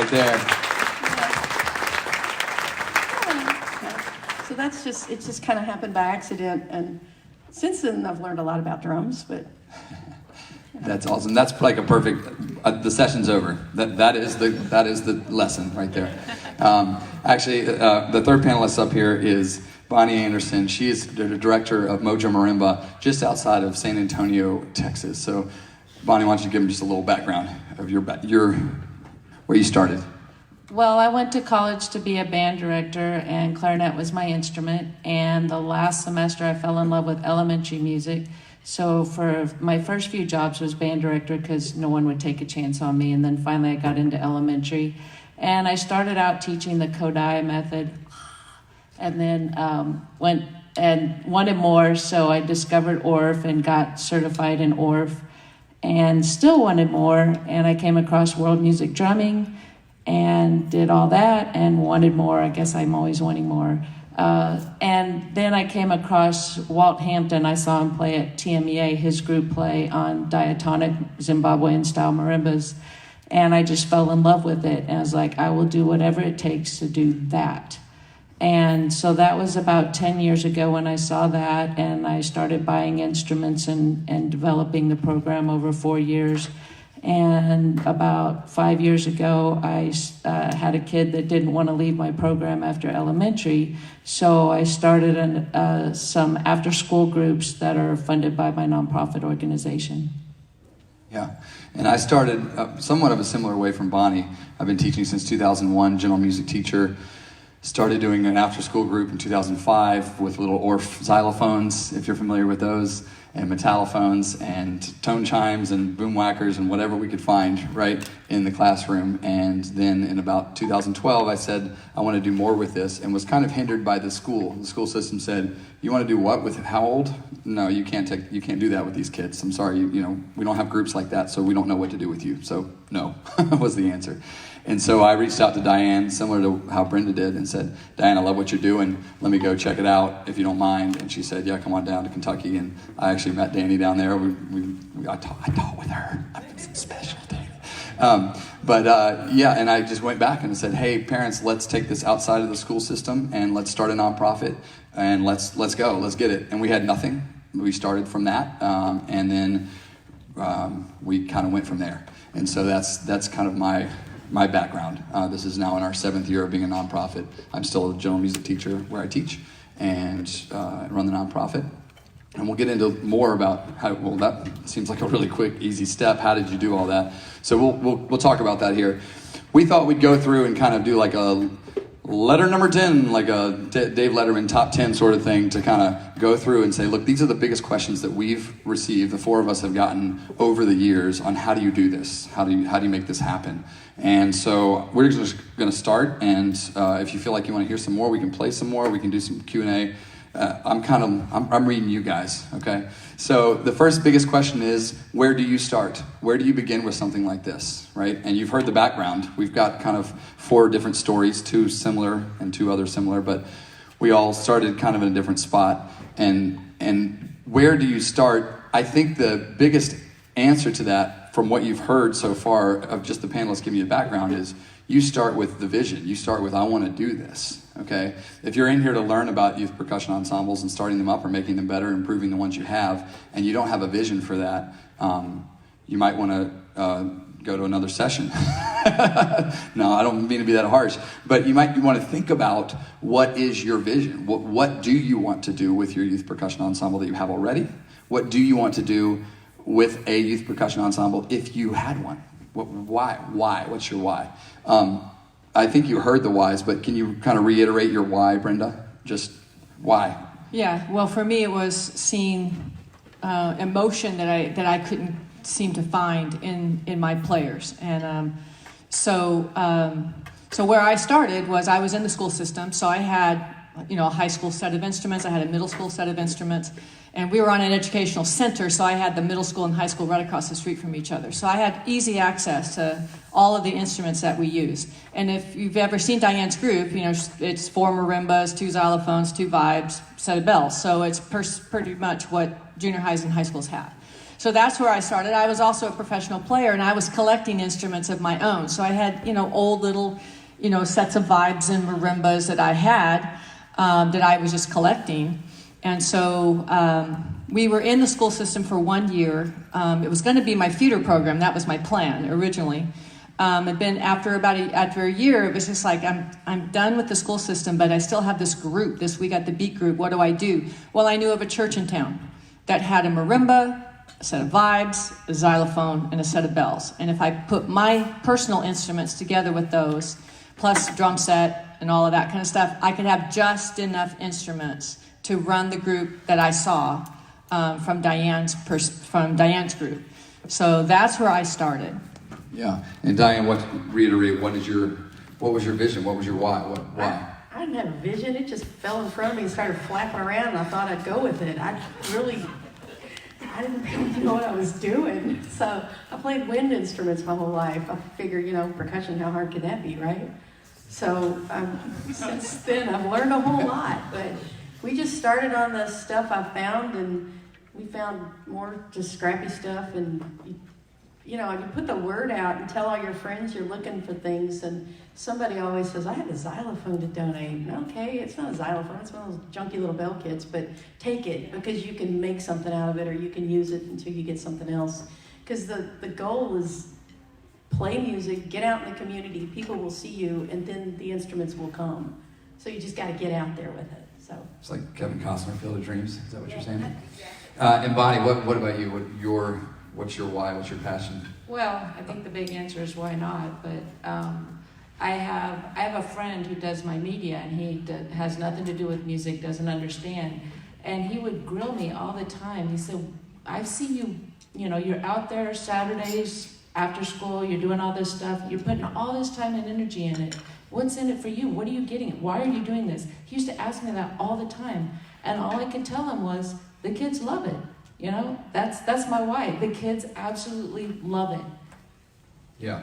right there. So it just kind of happened by accident, and since then I've learned a lot about drums, but... That's awesome. That's like a perfect, the session's over. That is the lesson right there. Actually, the third panelist up here is Bonnie Anderson. She is the director of Mojo-Rimba just outside of San Antonio, Texas. So Bonnie, why don't you give them just a little background of your where you started? Well, I went to college to be a band director, and clarinet was my instrument. And the last semester, I fell in love with elementary music. So for my first few jobs was band director because no one would take a chance on me. And then finally I got into elementary. And I started out teaching the Kodai method, and then went and wanted more. So I discovered ORF and got certified in ORF, and still wanted more. And I came across world music drumming and did all that and wanted more. I guess I'm always wanting more. And then I came across Walt Hampton. I saw him play at TMEA, his group play on diatonic Zimbabwean style marimbas. And I just fell in love with it. And I was like, I will do whatever it takes to do that. And so that was about 10 years ago when I saw that. And I started buying instruments and developing the program over 4 years. And about 5 years ago, I had a kid that didn't want to leave my program after elementary. So I started some after-school groups that are funded by my nonprofit organization. Yeah, and I started somewhat of a similar way from Bonnie. I've been teaching since 2001, general music teacher. Started doing an after-school group in 2005 with little Orff xylophones, if you're familiar with those, and metallophones and tone chimes and boom whackers and whatever we could find right in the classroom. And then in about 2012, I said, I want to do more with this, and was kind of hindered by the school. The school system said, you want to do what with how old? No, you can't do that with these kids. I'm sorry, we don't have groups like that, so we don't know what to do with you. So no, was the answer. And so I reached out to Diane, similar to how Brenda did, and said, Diane, I love what you're doing. Let me go check it out, if you don't mind. And she said, yeah, come on down to Kentucky. And I actually met Danny down there. I taught with her. It's special, Danny. And I just went back and said, hey, parents, let's take this outside of the school system, and let's start a nonprofit, and let's go, let's get it. And we had nothing. We started from that, and then we kind of went from there. And so that's kind of my background. This is now in our 7th year of being a nonprofit. I'm still a general music teacher where I teach and run the nonprofit. And we'll get into more about that seems like a really quick, easy step. How did you do all that? So we'll talk about that here. We thought we'd go through and kind of do like a letter number 10, like a Dave Letterman top 10 sort of thing, to kind of go through and say, look, these are the biggest questions that we've received, the 4 of us have gotten over the years, on how do you do this? How do you make this happen? And so we're just going to start, and if you feel like you want to hear some more, we can play some more, we can do some Q&A. I'm reading you guys, okay? So the first biggest question is, where do you start? Where do you begin with something like this, right? And you've heard the background. We've got kind of 4 different stories, 2 similar and 2 other similar, but we all started kind of in a different spot. And where do you start? I think the biggest answer to that, from what you've heard so far of just the panelists giving you a background, is you start with the vision. You start with, I want to do this, okay? If you're in here to learn about youth percussion ensembles and starting them up or making them better, improving the ones you have, and you don't have a vision for that, you might want to go to another session. No, I don't mean to be that harsh, but you might want to think about, what is your vision? What do you want to do with your youth percussion ensemble that you have already? What do you want to do with a youth percussion ensemble if you had one? Why? What's your why? I think you heard the whys, but can you kind of reiterate your why, Brenda? Just why? Yeah, well, for me, it was seeing emotion that I couldn't seem to find in my players. And so where I started was, I was in the school system, so I had a high school set of instruments, I had a middle school set of instruments, and we were on an educational center, so I had the middle school and high school right across the street from each other. So I had easy access to all of the instruments that we use. And if you've ever seen Diane's group, it's 4 marimbas, 2 xylophones, 2 vibes, set of bells. So it's pretty much what junior highs and high schools have. So that's where I started. I was also a professional player, and I was collecting instruments of my own. So I had, old little, sets of vibes and marimbas that I had that I was just collecting. And so we were in the school system for 1 year. It was going to be my feeder program. That was my plan originally. And then after a year, it was just like, I'm done with the school system, but I still have this group. We got the beat group. What do I do? Well, I knew of a church in town that had a marimba, a set of vibes, a xylophone, and a set of bells. And if I put my personal instruments together with those, plus drum set and all of that kind of stuff, I could have just enough instruments to run the group that I saw from Diane's group. So that's where I started. Yeah, and Diane, reiterate, what was your vision? What was your why? Why? I didn't have a vision. It just fell in front of me and started flapping around, and I thought I'd go with it. I didn't really know what I was doing. So I played wind instruments my whole life. I figured, percussion, how hard could that be, right? So since then, I've learned a whole lot. But we just started on the stuff I found, and we found more just scrappy stuff. And, you put the word out and tell all your friends you're looking for things. And somebody always says, I have a xylophone to donate. Okay, it's not a xylophone. It's one of those junky little bell kits. But take it, because you can make something out of it, or you can use it until you get something else. Because the goal is play music, get out in the community, people will see you, and then the instruments will come. So you just got to get out there with it. So it's like Kevin Costner, Field of Dreams. Is that what you're saying? And Bonnie, what about you? What's your why? What's your passion? Well, I think the big answer is why not, but I have a friend who does my media, and he has nothing to do with music, doesn't understand, and he would grill me all the time. He said, I see you, you're out there Saturdays after school, you're doing all this stuff, you're putting all this time and energy in it. What's in it for you? What are you getting? Why are you doing this? He used to ask me that all the time, and all I could tell him was, the kids love it. That's my why. The kids absolutely love it. Yeah.